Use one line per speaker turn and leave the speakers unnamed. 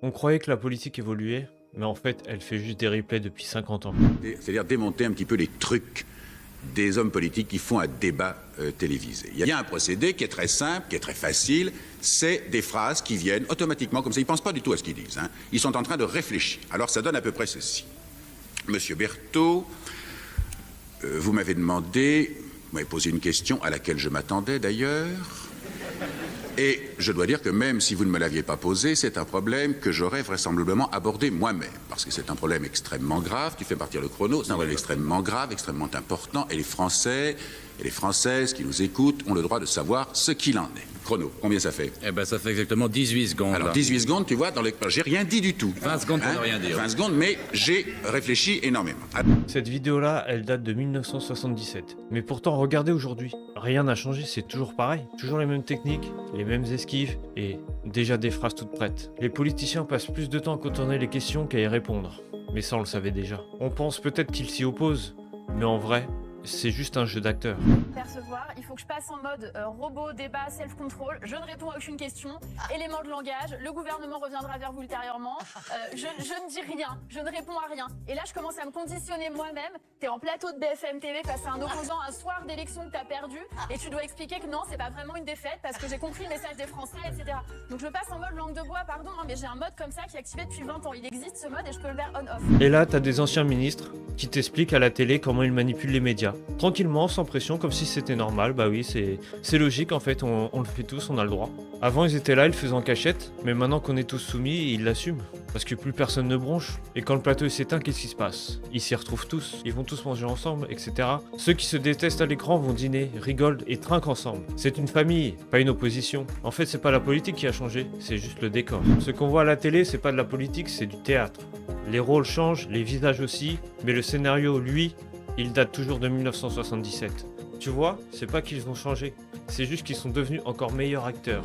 On croyait que la politique évoluait, mais en fait, elle fait juste des replays depuis 50 ans.
C'est-à-dire démonter un petit peu les trucs des hommes politiques qui font un débat télévisé. Il y a un procédé qui est très simple, qui est très facile, c'est des phrases qui viennent automatiquement comme ça. Ils ne pensent pas du tout à ce qu'ils disent, hein. Ils sont en train de réfléchir. Alors ça donne à peu près ceci. Monsieur Berthaud, vous m'avez demandé, vous m'avez posé une question à laquelle je m'attendais d'ailleurs. Et je dois dire que même si vous ne me l'aviez pas posé, c'est un problème que j'aurais vraisemblablement abordé moi-même. Parce que c'est un problème extrêmement grave, tu fais partir le chrono, c'est un problème extrêmement grave, extrêmement important, et les Français et les Françaises qui nous écoutent ont le droit de savoir ce qu'il en est. Chrono, combien ça fait?
Eh ben, ça fait exactement 18 secondes.
Alors,
là.
18 secondes, tu vois, j'ai rien dit du tout.
20 secondes pour ne rien dire.
20 secondes, mais j'ai réfléchi énormément.
Cette vidéo-là, elle date de 1977. Mais pourtant, regardez aujourd'hui. Rien n'a changé, c'est toujours pareil. Toujours les mêmes techniques, les mêmes esquives et déjà des phrases toutes prêtes. Les politiciens passent plus de temps à contourner les questions qu'à y répondre. Mais ça, on le savait déjà. On pense peut-être qu'ils s'y opposent, mais en vrai, c'est juste un jeu d'acteur.
Percevoir, il faut que je passe en mode robot, débat, self-control. Je ne réponds à aucune question. Élément de langage, le gouvernement reviendra vers vous ultérieurement. Je ne dis rien, je ne réponds à rien. Et là, je commence à me conditionner moi-même. T'es en plateau de BFM TV face à un opposant un soir d'élection que t'as perdu. Et tu dois expliquer que non, c'est pas vraiment une défaite parce que j'ai compris le message des Français, etc. Donc je passe en mode langue de bois, pardon, hein, mais j'ai un mode comme ça qui est activé depuis 20 ans. Il existe ce mode et je peux le faire on-off.
Et là, t'as des anciens ministres qui t'expliquent à la télé comment ils manipulent les médias. Tranquillement, sans pression, comme si c'était normal. Bah oui, c'est logique en fait, on le fait tous, on a le droit. Avant, ils étaient là, ils le faisaient en cachette, mais maintenant qu'on est tous soumis, ils l'assument. Parce que plus personne ne bronche. Et quand le plateau s'éteint, qu'est-ce qui se passe? Ils s'y retrouvent tous, ils vont tous manger ensemble, etc. Ceux qui se détestent à l'écran vont dîner, rigolent et trinquent ensemble. C'est une famille, pas une opposition. En fait, c'est pas la politique qui a changé, c'est juste le décor. Ce qu'on voit à la télé, c'est pas de la politique, c'est du théâtre. Les rôles changent, les visages aussi, mais le scénario, lui, il date toujours de 1977. Tu vois, c'est pas qu'ils ont changé, c'est juste qu'ils sont devenus encore meilleurs acteurs.